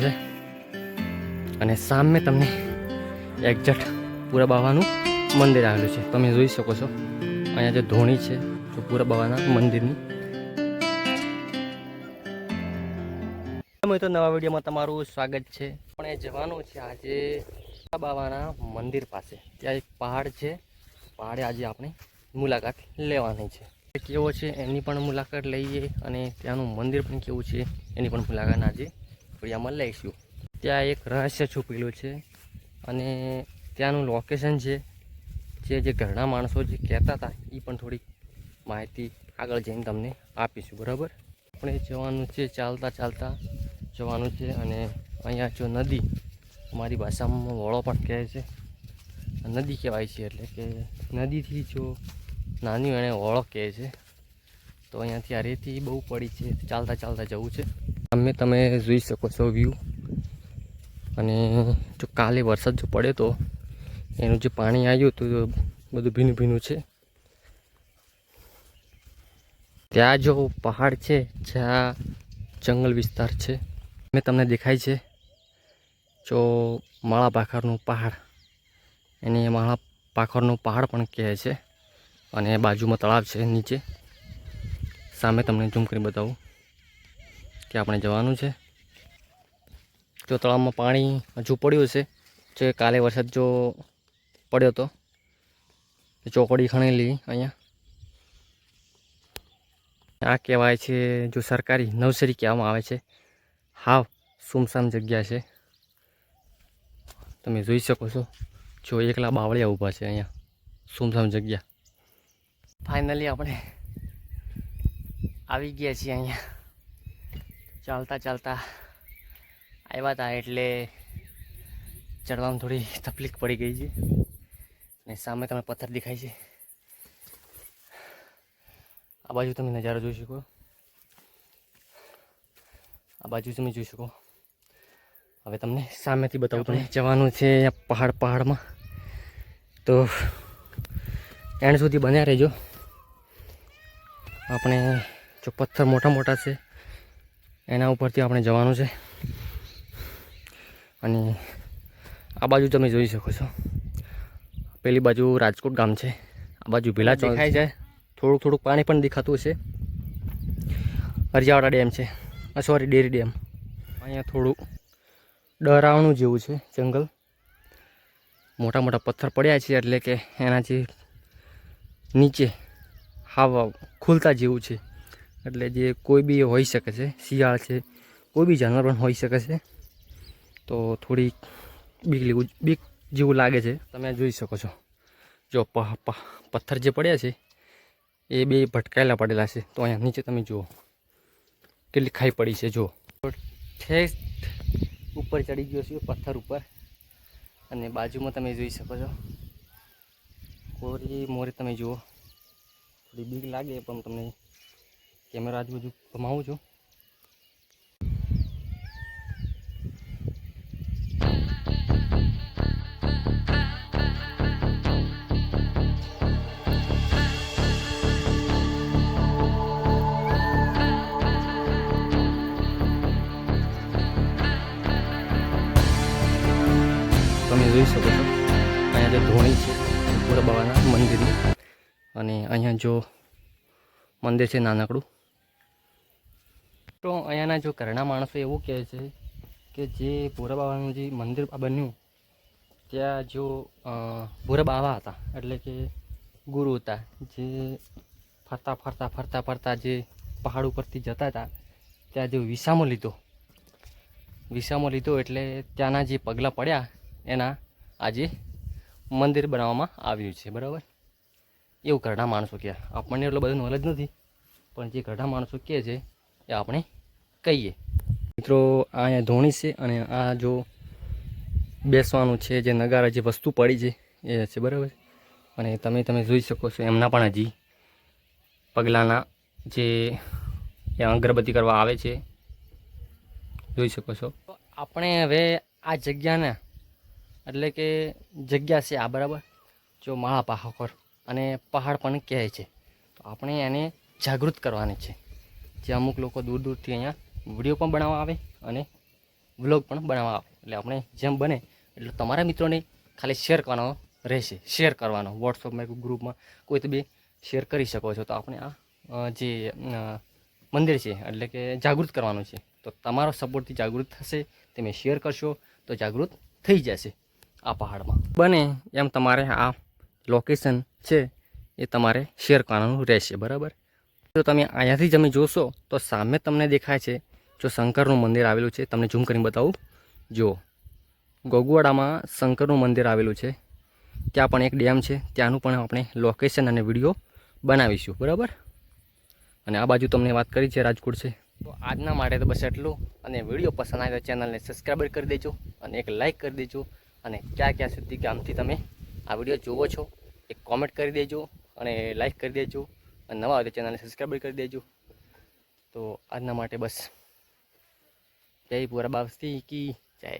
છે અને સામે તમને એક્ઝેક્ટ પૂરા બાવાનું મંદિર આવેલું છે. તમે જોઈ શકો છો અહીંયા જે ધોણી છે તો પૂરા બાવાના મંદિરની. તો નવા વિડીયોમાં તમારું સ્વાગત છે. પણ એ જવાનું છે આજે પૂરા બાવાના મંદિર પાસે. ત્યાં એક પહાડ છે, પહાડે આજે આપણે મુલાકાત લેવાની છે. કેવો છે એની પણ મુલાકાત લઈએ અને ત્યાંનું મંદિર પણ કેવું છે એની પણ મુલાકાત આજે વિડીયોમાં લઈશું. ત્યાં એક રહસ્ય છુપેલું છે અને ત્યાંનું લોકેશન છે જે ઘરના માણસો જે કહેતા હતા એ પણ થોડીક માહિતી આગળ જઈને તમને આપીશું. બરાબર, આપણે જવાનું છે, ચાલતા ચાલતા જવાનું છે. અને અહીંયા જો નદી, અમારી ભાષામાં વળો પણ કહે છે, નદી કહેવાય છે. એટલે કે નદીથી જો નાની એને વળો કહે છે. તો અહીંયાથી આ રેતી બહુ પડી છે, ચાલતા ચાલતા જવું છે. તમે જોઈ શકો છો વ્યૂ. અને જો કાલે વરસાદ જો પડ્યો તો એનું જે પાણી આવ્યું હતું બધું ભીનું ભીનું છે. ત્યાં જો પહાડ છે, જ્યાં જંગલ વિસ્તાર છે, મેં તમને દેખાય છે જો માળા પાખરનું પહાડ, એને માળા પાખરનું પહાડ પણ કહે છે. અને બાજુમાં તળાવ છે નીચે. સામે તમને ઝૂમ કરી બતાવું કે આપણે જવાનું છે. જો તળાવમાં પાણી હજુ પડ્યું છે, જો કાલે વરસાદ જો પડ્યો તો ચોકડી ખણેલી અહીંયા. આ કહેવાય છે જો સરકારી નર્સરી કહેવામાં આવે છે. હાવ સુમસામ જગ્યા છે. તમે જોઈ શકો છો જો એકલા બાવળિયા ઊભા છે અહીંયા, સુમસામ જગ્યા. ફાઇનલી આપણે આવી ગયા છીએ અહીંયા. ચાલતા ચાલતા આવ્યા હતા એટલે ચડવામાં થોડી તકલીફ પડી ગઈ છે. અને સામે તમે પથ્થર દેખાય છે. આ બાજુ તમે નજારો જોઈ શકો, આ બાજુ તમે જોઈ શકો. હવે તમને સામેથી બતાવું. તમને જવાનું છે પહાડમાં, તો એન્ડ સુધી બન્યા રહેજો. આપણે જો પથ્થર મોટા મોટા છે એના ઉપરથી આપણે જવાનું છે. અને આ બાજુ તમે જોઈ શકો છો, પેલી બાજુ રાજકોટ ગામ છે, આ બાજુ ભીલા દેખાઈ જાય. થોડુંક થોડુંક પાણી પણ દેખાતું હશે. અરજાવાડા ડેમ છે, સોરી ડેરી ડેમ. અહીંયા થોડું ડરાવણું જેવું છે જંગલ. મોટા મોટા પથ્થર પડ્યા છે એટલે કે એનાથી નીચે હાવ ખુલતા જેવું છે. એટલે જે કોઈ બી હોઈ શકે છે, શિયાળ છે, કોઈ બી જાનવર પણ હોઈ શકે છે. તો થોડી બીક જેવું લાગે છે. તમે જોઈ શકો છો જો પથ્થર જે પડ્યા છે એ બે ભટકાયેલા પડેલા છે. તો અહીંયા નીચે તમે જુઓ કેટલી ખાઈ પડી છે. જો ઠેસ ઉપર ચડી ગયો છે પથ્થર ઉપર. અને બાજુમાં તમે જોઈ શકો છો કોરી મોરી. તમે જુઓ થોડી બીક લાગે પણ તમને કેમેરા આજુબાજુ ઘુમાવું છું. તમે જોઈ શકો છો અહીંયા જે ધોણી છે પૂરા બાવાના મંદિરની. અને અહીંયા જો મંદિર છે નાનકડું. તો અહીંયાના જો ઘરના માણસો એવું કહે છે કે જે ભોરા બાવાનું જે મંદિર બન્યું ત્યાં જો ભોરા બાવા હતા, એટલે કે ગુરુ હતા, જે ફરતા ફરતા ફરતા ફરતા જે પહાડ ઉપરથી જતા હતા ત્યાં જે વિસામો લીધો એટલે ત્યાંના જે પગલાં પડ્યા એના આજે મંદિર બનાવવામાં આવ્યું છે. બરાબર, એવું ઘરના માણસો કહે. આપણને એટલો બધો નોલેજ નથી, પણ જે ઘરના માણસો કહે છે એ આપણે કહીએ. મિત્રો અહીંયા ધોણી છે અને આ જો બેસવાનું છે, જે નગારા જે વસ્તુ પડી છે એ છે. બરાબર, અને તમે જોઈ શકો છો એમના પણ હજી પગલાંના જે અગરબત્તી કરવા આવે છે જોઈ શકો છો. આપણે હવે આ જગ્યાને એટલે કે જગ્યા છે આ, બરાબર, જો માળા પાખર અને પહાડ પણ કહે છે. તો આપણે એને જાગૃત કરવાની છે. જે અમુક લોકો દૂર દૂરથી અહીંયા વિડીયો પણ બનાવવા આવે અને વ્લોગ પણ બનાવવા આવે. એટલે આપણે જેમ બને એટલે તમારા મિત્રોને ખાલી શેર કરવાનો રહેશે, શેર કરવાનો વોટ્સઅપમાં ગ્રુપમાં કોઈ તો બે શેર કરી શકો છો. તો આપણે આ જે મંદિર છે એટલે કે જાગૃત કરવાનું છે. તો તમારો સપોર્ટથી જાગૃત થશે, તમે શેર કરશો તો જાગૃત થઈ જશે આ પહાડમાં. બને એમ તમારે આ લોકેશન છે એ તમારે શેર કરવાનું રહેશે, બરાબર. જો તમે અહીંયાથી તમે જોશો તો સામે તમને દેખાય છે જો શંકરનું મંદિર આવેલું છે. તમને ઝૂમ કરીને બતાવું. જો ગોગવાડામાં શંકરનું મંદિર આવેલું છે. ત્યાં પણ એક ડેમ છે, ત્યાંનું પણ આપણે લોકેશન અને વિડીયો બનાવીશું, બરાબર. અને આ બાજુ તમને વાત કરી છે રાજકોટ છે. તો આજના માટે તો બસ એટલું. અને વિડીયો પસંદ આવે તો ચેનલને સબસ્ક્રાઈબ કરી દેજો અને એક લાઇક કરી દેજો. અને ક્યાં સુધી ગામથી તમે આ વિડીયો જુઓ છો એક કોમેન્ટ કરી દેજો અને લાઇક કરી દેજો. અને નવા આવે તો ચેનલને સબસ્ક્રાઈબ કરી દેજો. તો આજના માટે બસ જય પૂરા બાવસ્તી કી જય.